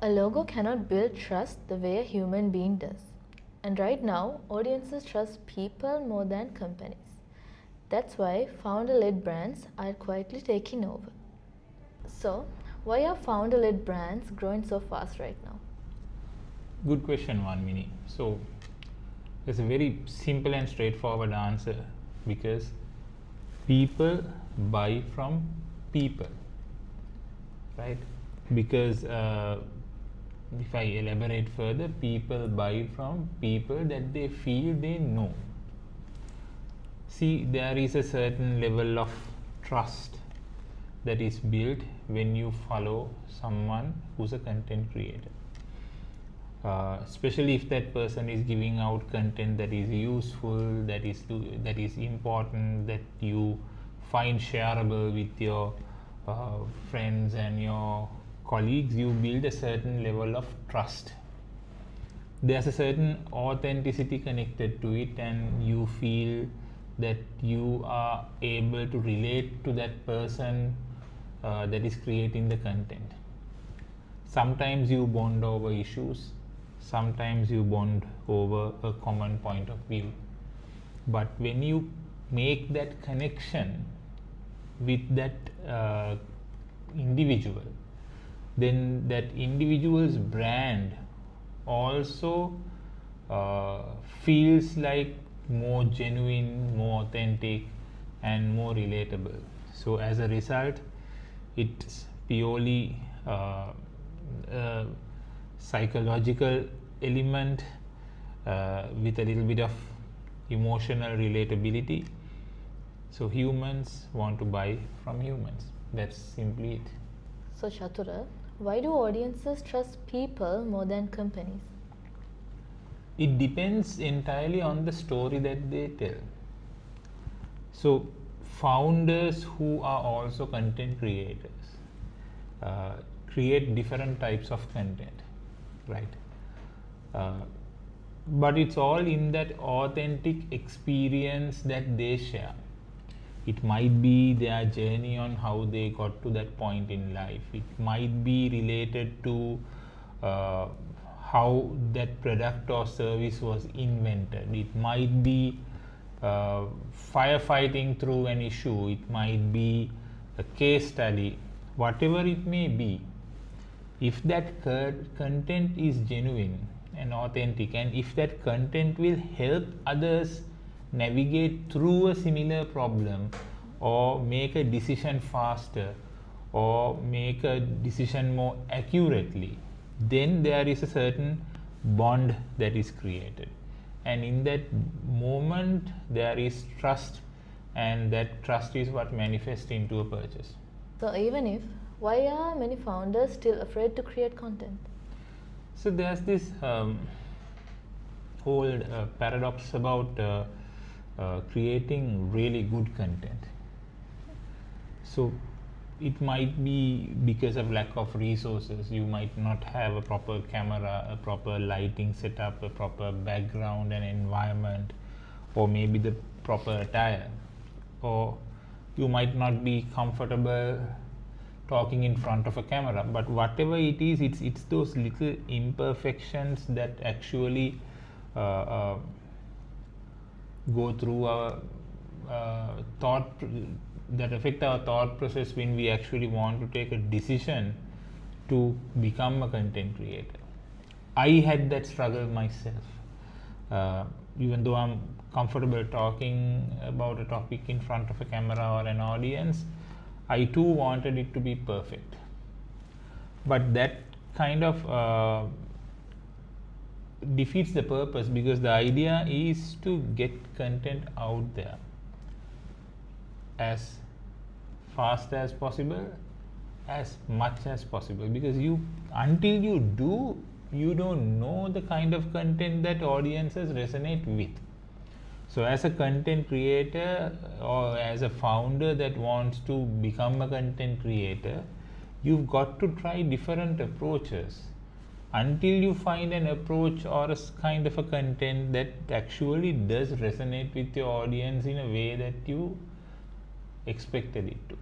A logo cannot build trust the way a human being does. And right now, audiences trust people more than companies. That's why founder led brands are quietly taking over. So, why are founder led brands growing so fast right now? Good question, Vanmini. So, there's a very simple and straightforward answer because people buy from people, right? Because if I elaborate further, people buy from people that they feel they know. See, there is a certain level of trust that is built when you follow someone who's a content creator. Especially if that person is giving out content that is useful, that is important, that you find shareable with your friends and your colleagues, you build a certain level of trust. There's a certain authenticity connected to it, and you feel that you are able to relate to that person that is creating the content. Sometimes you bond over issues, sometimes you bond over a common point of view. But when you make that connection with that individual, then that individual's brand also feels like more genuine, more authentic, and more relatable. So as a result, it's purely psychological element with a little bit of emotional relatability. So humans want to buy from humans. That's simply it. So, Chatura, why do audiences trust people more than companies? It depends entirely on the story that they tell. So founders who are also content creators create different types of content, right? But it's all in that authentic experience that they share. It might be their journey on how they got to that point in life. It might be related to how that product or service was invented. It might be firefighting through an issue. It might be a case study. Whatever it may be, if that content is genuine and authentic, and if that content will help others navigate through a similar problem or make a decision faster or make a decision more accurately, then there is a certain bond that is created, and in that moment there is trust, and that trust is what manifests into a purchase. So, even if, why are many founders still afraid to create content? So there's this whole paradox about creating really good content. So it might be because of lack of resources. You might not have a proper camera, a proper lighting setup, a proper background and environment, or maybe the proper attire, or you might not be comfortable talking in front of a camera. But whatever it is, it's those little imperfections that actually go through our thought, that affect our thought process when we actually want to take a decision to become a content creator. I had that struggle myself. Even though I'm comfortable talking about a topic in front of a camera or an audience, I too wanted it to be perfect. But that kind of defeats the purpose, because the idea is to get content out there as fast as possible, as much as possible, because until you do, you don't know the kind of content that audiences resonate with. So as a content creator or as a founder that wants to become a content creator, you've got to try different approaches until you find an approach or a kind of a content that actually does resonate with your audience in a way that you expected it to.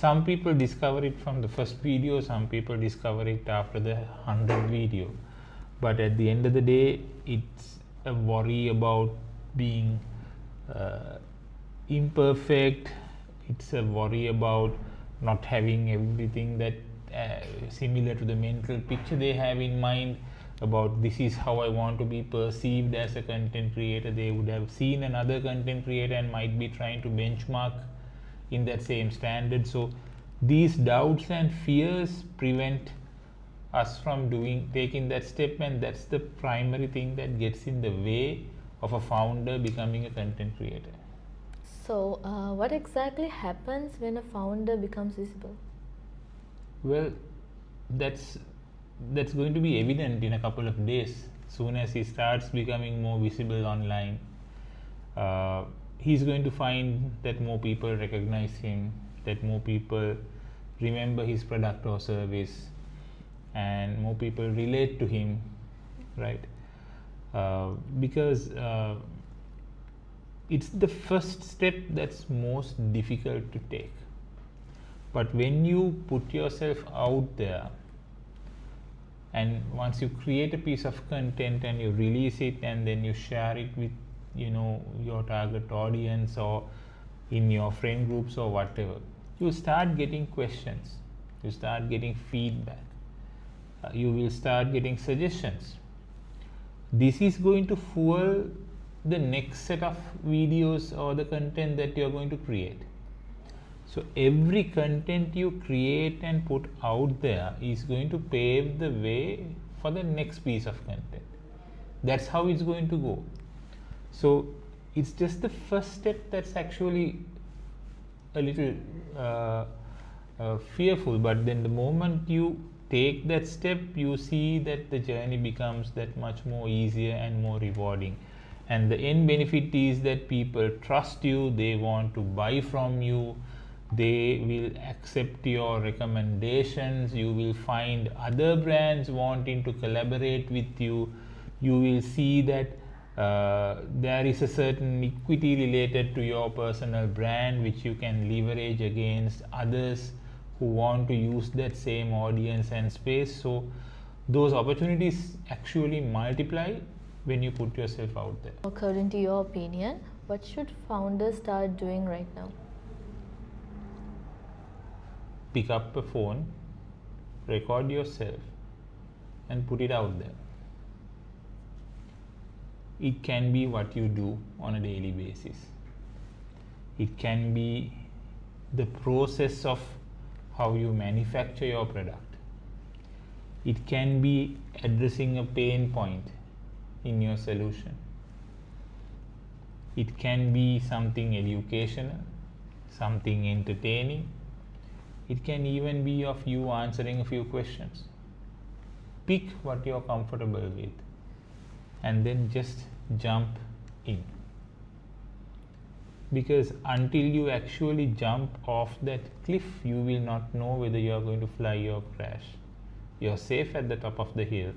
some people discover it from the first video, some people discover it after the 100th video, but at the end of the day it's a worry about being imperfect. It's a worry about not having everything that similar to the mental picture they have in mind about this is how I want to be perceived as a content creator. They would have seen another content creator and might be trying to benchmark in that same standard. So these doubts and fears prevent us from taking that step, and that's the primary thing that gets in the way of a founder becoming a content creator. So, what exactly happens when a founder becomes visible? Well, that's going to be evident in a couple of days. Soon as he starts becoming more visible online, he's going to find that more people recognize him, that more people remember his product or service, and more people relate to him, right? Because it's the first step that's most difficult to take. But when you put yourself out there, and once you create a piece of content and you release it and then you share it with your target audience or in your friend groups or whatever, you start getting questions, you start getting feedback, you will start getting suggestions. This is going to fuel the next set of videos or the content that you are going to create. So every content you create and put out there is going to pave the way for the next piece of content. That's how it's going to go. So it's just the first step that's actually a little fearful, but then the moment you take that step, you see that the journey becomes that much more easier and more rewarding. And the end benefit is that people trust you, they want to buy from you, they will accept your recommendations, you will find other brands wanting to collaborate with you, you will see that there is a certain equity related to your personal brand which you can leverage against others who want to use that same audience and space. So those opportunities actually multiply when you put yourself out there. According to your opinion, what should founders start doing right now? Pick up a phone, record yourself, and put it out there. It can be what you do on a daily basis. It can be the process of how you manufacture your product. It can be addressing a pain point in your solution. It can be something educational, something entertaining. It can even be of you answering a few questions. Pick what you're comfortable with and then just jump in. Because until you actually jump off that cliff, you will not know whether you are going to fly or crash. You're safe at the top of the hill,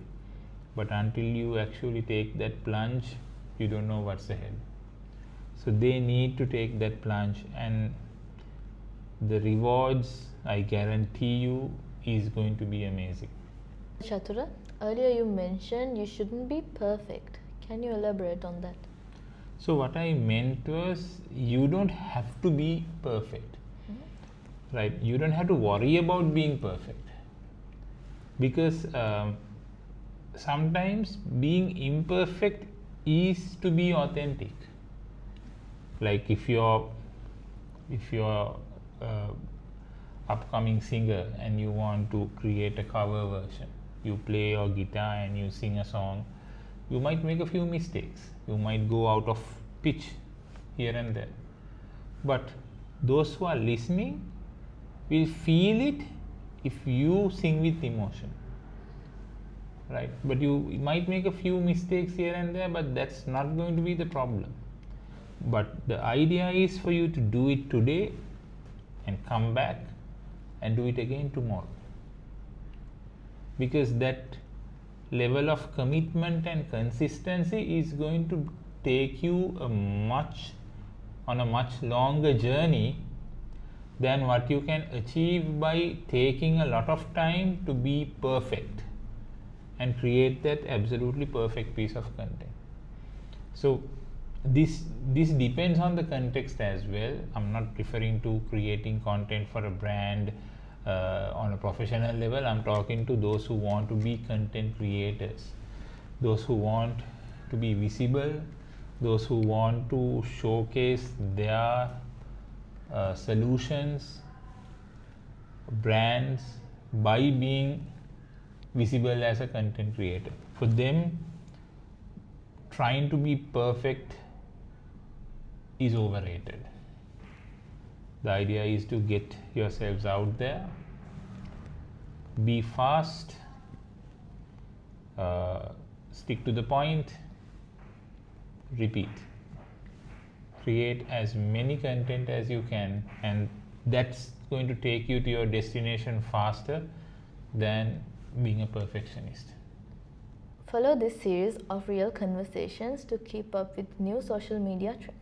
but until you actually take that plunge, you don't know what's ahead. So they need to take that plunge, and the rewards, I guarantee you, is going to be amazing. Chatura, earlier you mentioned you shouldn't be perfect. Can you elaborate on that? So what I meant was, you don't have to be perfect, right? You don't have to worry about being perfect, because sometimes being imperfect is to be authentic. Like if you're upcoming singer and you want to create a cover version, you play your guitar and you sing a song, you might make a few mistakes, you might go out of pitch here and there, but those who are listening will feel it if you sing with emotion, right? But you might make a few mistakes here and there, but that's not going to be the problem. But the idea is for you to do it today and come back and do it again tomorrow, because that level of commitment and consistency is going to take you on a much longer journey than what you can achieve by taking a lot of time to be perfect and create that absolutely perfect piece of content. So this depends on the context as well. I'm not referring to creating content for a brand on a professional level. I'm talking to those who want to be content creators, those who want to be visible, those who want to showcase their solutions, brands by being visible as a content creator. For them, trying to be perfect is overrated. The idea is to get yourselves out there, be fast, stick to the point, repeat. Create as many content as you can, and that's going to take you to your destination faster than being a perfectionist. Follow this series of real conversations to keep up with new social media trends.